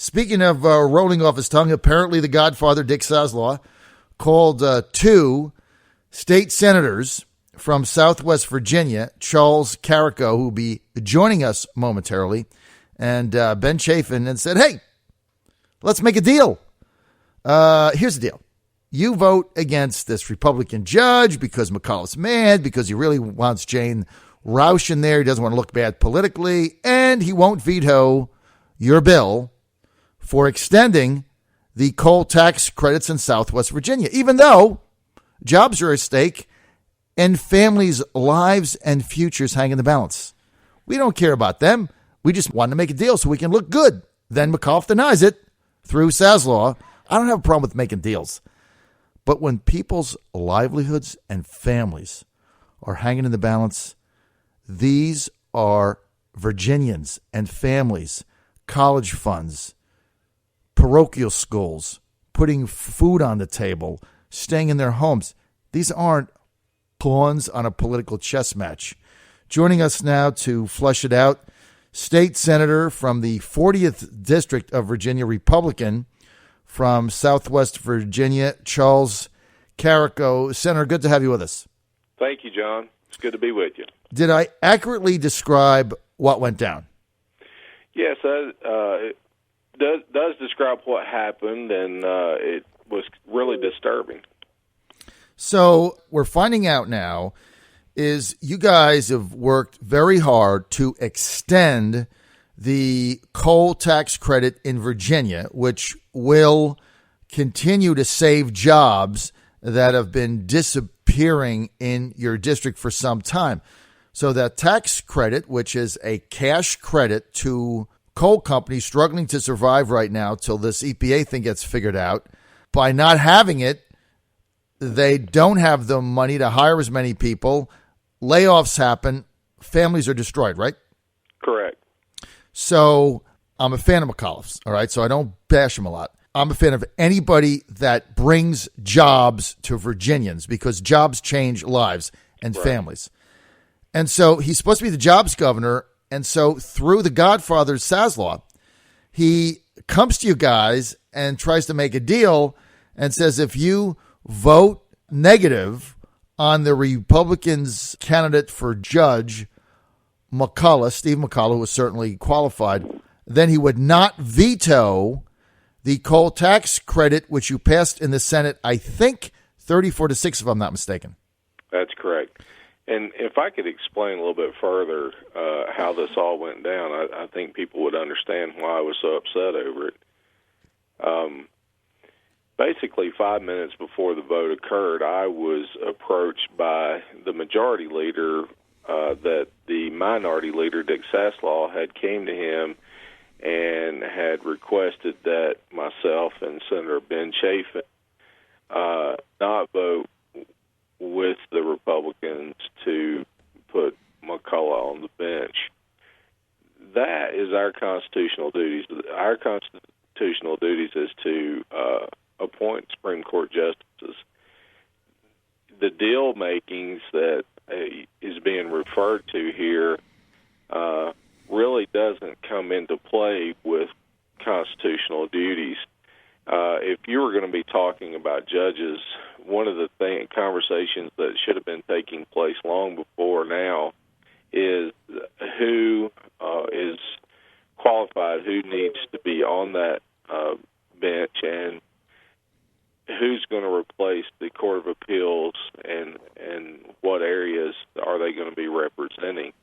Speaking of rolling off his tongue, apparently the Godfather, Dick Saslaw, called two state senators from Southwest Virginia, Charles Carrico, who will be joining us momentarily, and Ben Chafin, and said, hey, let's make a deal. Here's the deal. You vote against this Republican judge because McAuliffe's mad, because he really wants Jane Roush in there. He doesn't want to look bad politically, and he won't veto your bill for extending the coal tax credits in Southwest Virginia, even though jobs are at stake and families' lives and futures hang in the balance. We don't care about them. We just want to make a deal so we can look good. Then McAuliffe denies it through Saslaw. I don't have a problem with making deals. But when people's livelihoods and families are hanging in the balance, these are Virginians and families, college funds, parochial schools, putting food on the table, staying in their homes. These aren't pawns on a political chess match. Joining us now to flush it out, State Senator from the 40th District of Virginia, Republican from Southwest Virginia, Charles Carrico. Senator, good to have you with us. Thank you, John. It's good to be with you. Did I accurately describe what went down? Yes, it does describe what happened, and it was really disturbing. So we're finding out now is you guys have worked very hard to extend the coal tax credit in Virginia, which will continue to save jobs that have been disappearing in your district for some time. So that tax credit, which is a cash credit to coal companies struggling to survive right now till this EPA thing gets figured out, by not having it, they don't have the money to hire as many people. Layoffs happen. Families are destroyed, right? Correct. So I'm a fan of McAuliffe's, all right? So I don't bash him a lot. I'm a fan of anybody that brings jobs to Virginians because jobs change lives and families. And so he's supposed to be the jobs governor. And so through the Godfather Saslaw, he comes to you guys and tries to make a deal and says, if you vote negative on the Republicans' candidate for judge, McCullough, Steve McCullough, who was certainly qualified, then he would not veto the coal tax credit, which you passed in the Senate, I think 34-6, if I'm not mistaken. That's correct. And if I could explain a little bit further how this all went down, I think people would understand why I was so upset over it. Basically, 5 minutes before the vote occurred, I was approached by the majority leader that the minority leader, Dick Saslaw, had came to him and had requested that myself and Senator Ben Chafin not vote with the Republicans to put McCullough on the bench. That is our constitutional duties. Our constitutional duties is to appoint Supreme Court justices. The deal makings that is being referred to here really doesn't come into play with constitutional duties. If you were going to be talking about judges, one of the conversations that should have been taking place long before now is who is qualified, who needs to be on that bench, and who's going to replace the Court of Appeals, and what areas are they going to be representing.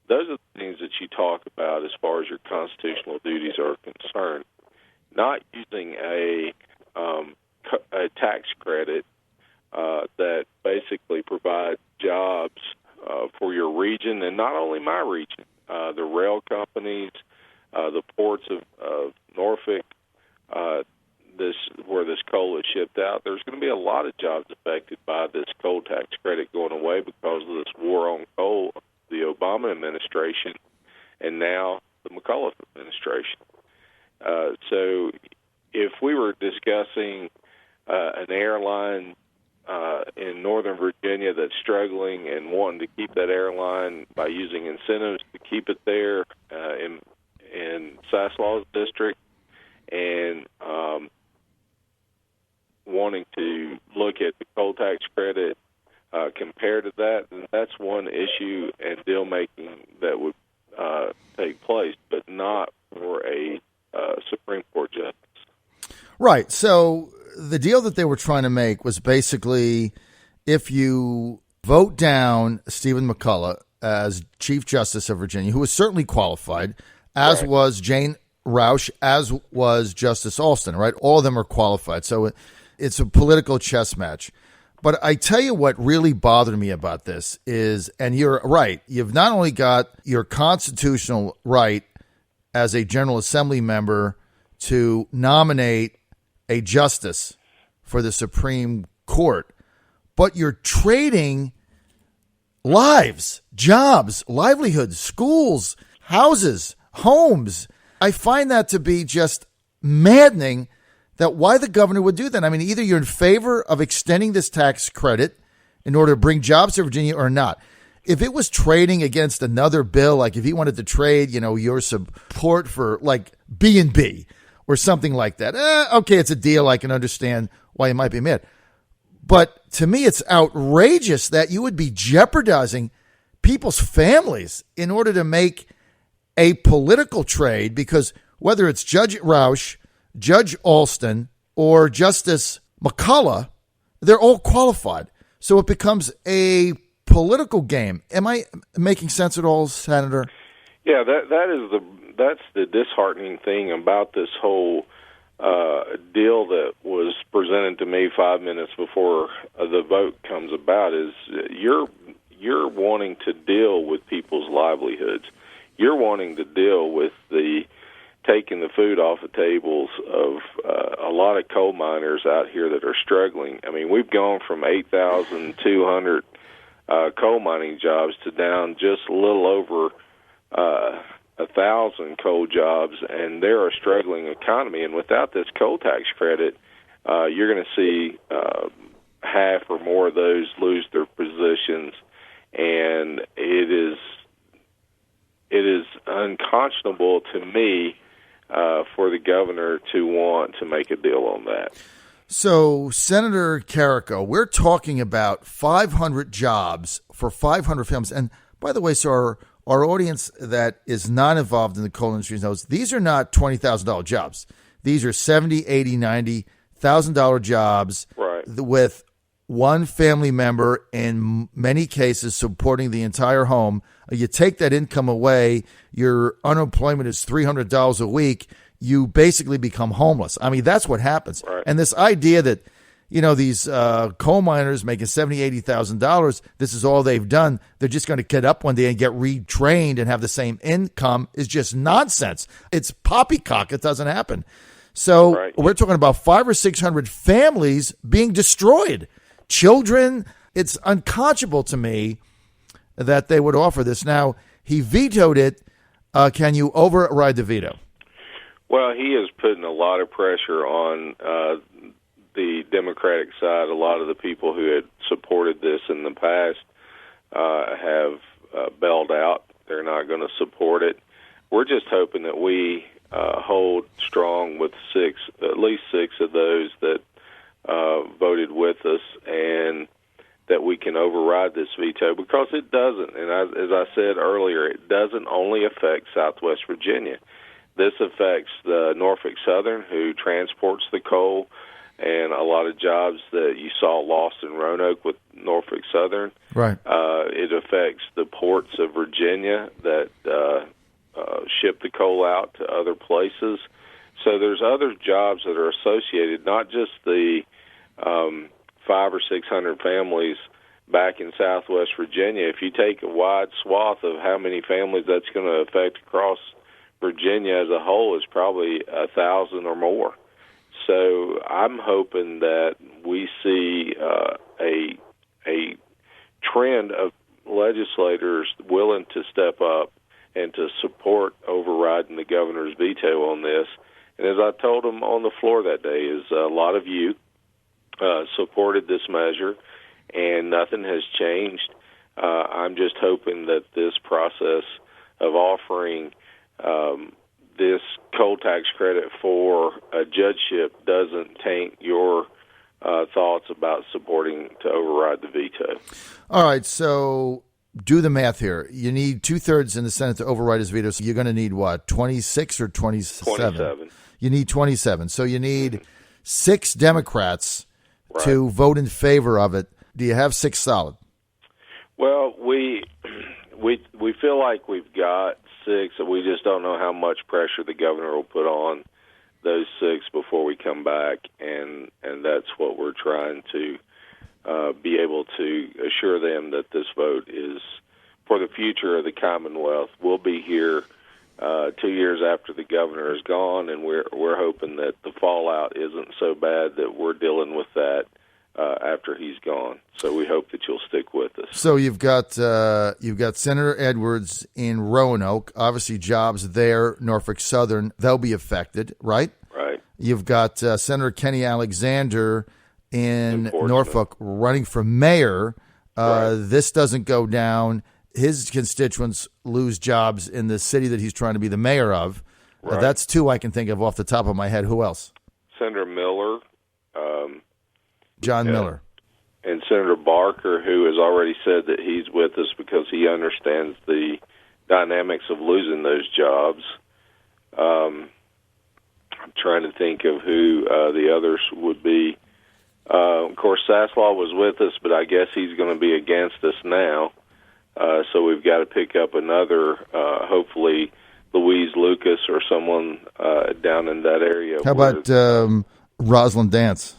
Those are the things that you talk about as far as your constitutional duties are concerned. Not using a tax credit that basically provides jobs for your region, and not only my region, the rail companies, the ports of Norfolk, where this coal is shipped out. There's going to be a lot of jobs affected by this coal tax credit going away because of this war on coal, the Obama administration, and now the McAuliffe administration. So if we were discussing an airline in Northern Virginia that's struggling and wanting to keep that airline by using incentives to keep it there in Saslaw's district, and wanting to look at the coal tax credit compared to that, then that's one issue and deal making that would take place, but not for a Supreme Court justice. Right. So the deal that they were trying to make was basically, if you vote down Stephen McCullough as Chief Justice of Virginia, who was certainly qualified, as was Jane Roush, as was Justice Alston, right? All of them are qualified. So it's a political chess match. But I tell you what really bothered me about this is, and you're right, you've not only got your constitutional right as a General Assembly member to nominate a justice for the Supreme Court, but you're trading lives, jobs, livelihoods, schools, houses, homes. I find that to be just maddening, that why the governor would do that. I mean, either you're in favor of extending this tax credit in order to bring jobs to Virginia or not. If it was trading against another bill, like if he wanted to trade, your support for like B&B or something like that, okay, it's a deal. I can understand why you might be mad. But to me, it's outrageous that you would be jeopardizing people's families in order to make a political trade, because whether it's Judge Roush, Judge Alston, or Justice McCullough, they're all qualified. So it becomes a political game. Am I making sense at all, Senator? Yeah, that's the disheartening thing about this whole deal that was presented to me 5 minutes before the vote comes about, is you're wanting to deal with people's livelihoods. You're wanting to deal with the taking the food off the tables of a lot of coal miners out here that are struggling. I mean, we've gone from 8,200 coal mining jobs to down just a little over 1,000 coal jobs, and they're a struggling economy. And without this coal tax credit, you're going to see half or more of those lose their positions, and it is unconscionable to me for the governor to want to make a deal on that. So, Senator Carrico, we're talking about 500 jobs for 500 families. And by the way, so our audience that is not involved in the coal industry knows these are not $20,000 jobs. These are $70,000, $80,000, $90,000 jobs, right, with one family member, in many cases, supporting the entire home. You take that income away, your unemployment is $300 a week. You basically become homeless. I mean, that's what happens. Right. And this idea that, these coal miners making $70,000, $80,000, this is all they've done, they're just going to get up one day and get retrained and have the same income, is just nonsense. It's poppycock. It doesn't happen. So We're talking about 500 or 600 families being destroyed. Children, it's unconscionable to me that they would offer this. Now, he vetoed it. Can you override the veto? Well, he is putting a lot of pressure on the Democratic side. A lot of the people who had supported this in the past have bailed out. They're not going to support it. We're just hoping that we hold strong with at least six of those that voted with us, and that we can override this veto, because it doesn't, and as I said earlier, it doesn't only affect Southwest Virginia. This affects the Norfolk Southern, who transports the coal, and a lot of jobs that you saw lost in Roanoke with Norfolk Southern. Right. It affects the ports of Virginia that ship the coal out to other places. So there's other jobs that are associated, not just the 500 or 600 families back in Southwest Virginia. If you take a wide swath of how many families that's going to affect across Virginia as a whole, is probably 1,000 or more. So I'm hoping that we see a trend of legislators willing to step up and to support overriding the governor's veto on this. And as I told him on the floor that day, is a lot of you supported this measure, and nothing has changed. I'm just hoping that this process of offering this coal tax credit for a judgeship doesn't taint your thoughts about supporting to override the veto. All right, so do the math here. You need 2/3 in the Senate to override his veto. So you're going to need what, 26 or 27? 27. You need 27. So you need 6 Democrats to vote in favor of it. Do you have 6 solid? Well, we feel like we've got 6. We just don't know how much pressure the governor will put on those 6 before we come back, and that's what we're trying to be able to assure them that this vote is for the future of the Commonwealth. We'll be here 2 years after the governor is gone, and we're hoping that the fallout isn't so bad that we're dealing with that after he's gone. So we hope that you'll stick with us. So you've got Senator Edwards in Roanoke. Obviously, jobs there, Norfolk Southern, they'll be affected, right? Right. You've got Senator Kenny Alexander in Norfolk running for mayor. This doesn't go down. His constituents lose jobs in the city that he's trying to be the mayor of. Right. That's 2 I can think of off the top of my head. Who else? Senator Miller. John Miller. And Senator Barker, who has already said that he's with us because he understands the dynamics of losing those jobs. I'm trying to think of who the others would be. Of course, Saslaw was with us, but I guess he's going to be against us now. So we've got to pick up another, hopefully Louise Lucas or someone down in that area. How about Rosalind Dance?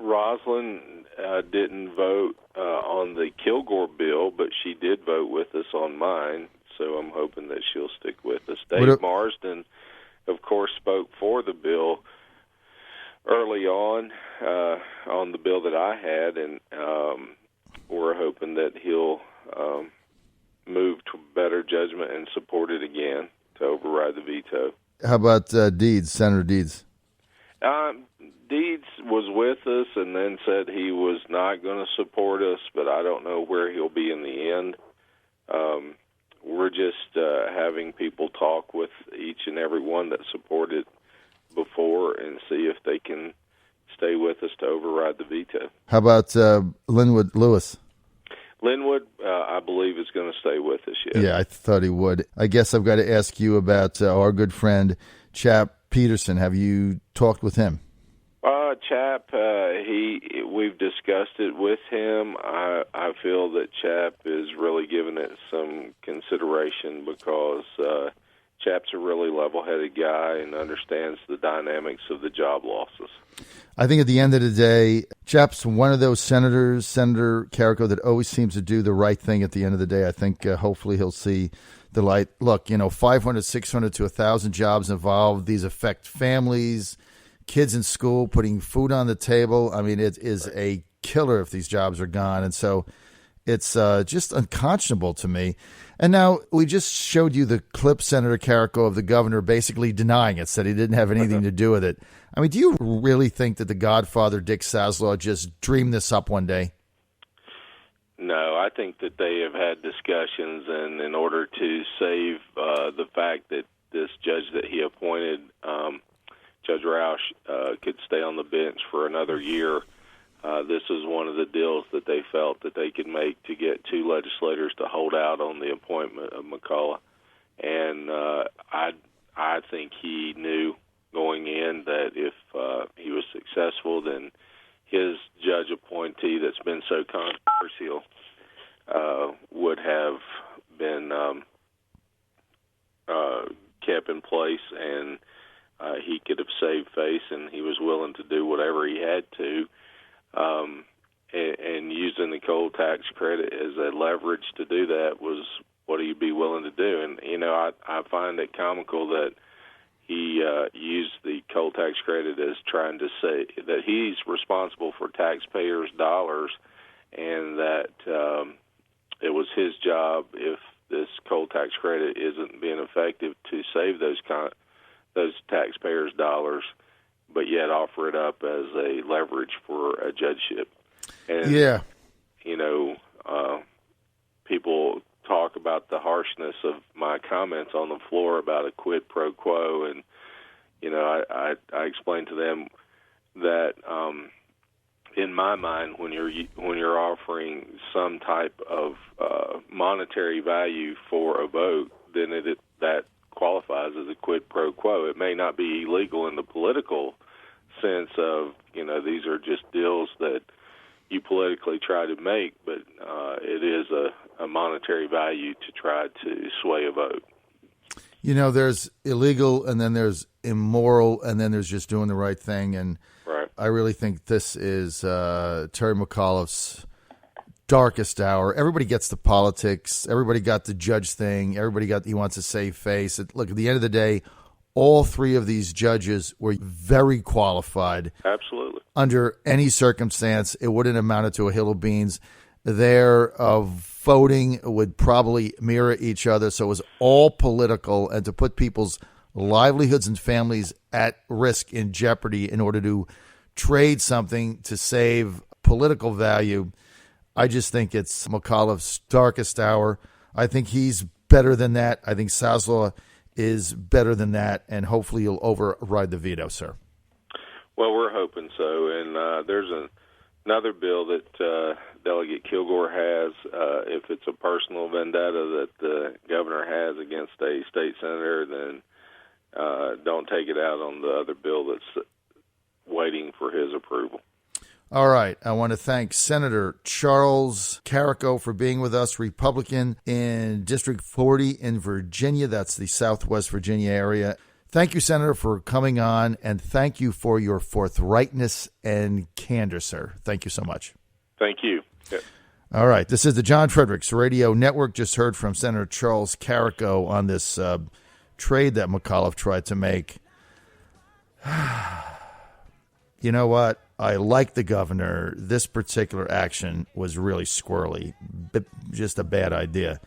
Rosalind didn't vote on the Kilgore bill, but she did vote with us on mine, so I'm hoping that she'll stick with us. Dave Marsden, of course, spoke for the bill early on the bill that I had, and we're hoping that he'll move to better judgment and support it again to override the veto. How about Deeds, Senator Deeds? Deeds was with us and then said he was not going to support us, but I don't know where he'll be in the end. We're just having people talk with each and every one that supported before and see if they can stay with us to override the veto. How about Linwood Lewis? Linwood, I believe, is going to stay with us, yes. Yeah, I thought he would. I guess I've got to ask you about our good friend, Chap Peterson. Have you talked with him? Chap, we've discussed it with him. I feel that Chap is really giving it some consideration because Chap's a really level-headed guy and understands the dynamics of the job losses. I think at the end of the day, Chap's one of those senators, Senator Carrico, that always seems to do the right thing at the end of the day. I think hopefully he'll see the light. Look, 500, 600 to 1,000 jobs involved. These affect families, kids in school, putting food on the table. I mean, it is a killer if these jobs are gone. And so it's just unconscionable to me. And now we just showed you the clip, Senator Carrico, of the governor basically denying it, said he didn't have anything to do with it. I mean, do you really think that the Godfather, Dick Saslaw, just dreamed this up one day? No, I think that they have had discussions, and in order to save the fact that this judge that he appointed, Judge Roush, could stay on the bench for another year, this is one of the deals that they felt that they could make to get 2 legislators to hold out on the appointment of Mcauliffe. And I think he knew going in that if he was successful, then his judge appointee that's been so controversial would have been kept in place, and he could have saved face, and he was willing to do whatever he had to. And using the coal tax credit as a leverage to do that was what he'd be willing to do. And, I find it comical that he used the coal tax credit as trying to say that he's responsible for taxpayers' dollars and that it was his job, if this coal tax credit isn't being effective, to save those taxpayers' dollars, but yet offer it up as a leverage for a judgeship. And, yeah. people talk about the harshness of my comments on the floor about a quid pro quo, and I explained to them that in my mind, when you're offering some type of monetary value for a vote, then that qualifies as a quid pro quo. It may not be illegal in the political sense of these are just deals that you politically try to make, but it is a monetary value to try to sway a vote. There's illegal, and then there's immoral, and then there's just doing the right thing. And right. I really think this is Terry McAuliffe's darkest hour. Everybody gets the politics. Everybody got the judge thing. He wants a safe face. Look, at the end of the day, all three of these judges were very qualified. Absolutely. Under any circumstance, it wouldn't amount to a hill of beans. Their voting would probably mirror each other, so it was all political, and to put people's livelihoods and families at risk, in jeopardy, in order to trade something to save political value, I just think it's McAuliffe's darkest hour. I think he's better than that. I think Saslaw is better than that, and hopefully you'll override the veto, sir. Well, we're hoping so, and there's another bill that Delegate Kilgore has. If it's a personal vendetta that the governor has against a state senator, then don't take it out on the other bill that's waiting for his approval. All right. I want to thank Senator Charles Carrico for being with us, Republican in District 40 in Virginia. That's the Southwest Virginia area. Thank you, Senator, for coming on, and thank you for your forthrightness and candor, sir. Thank you so much. Thank you. Yeah. All right. This is the John Fredericks Radio Network. Just heard from Senator Charles Carrico on this trade that McAuliffe tried to make. You know what? I like the governor. This particular action was really squirrely, just a bad idea.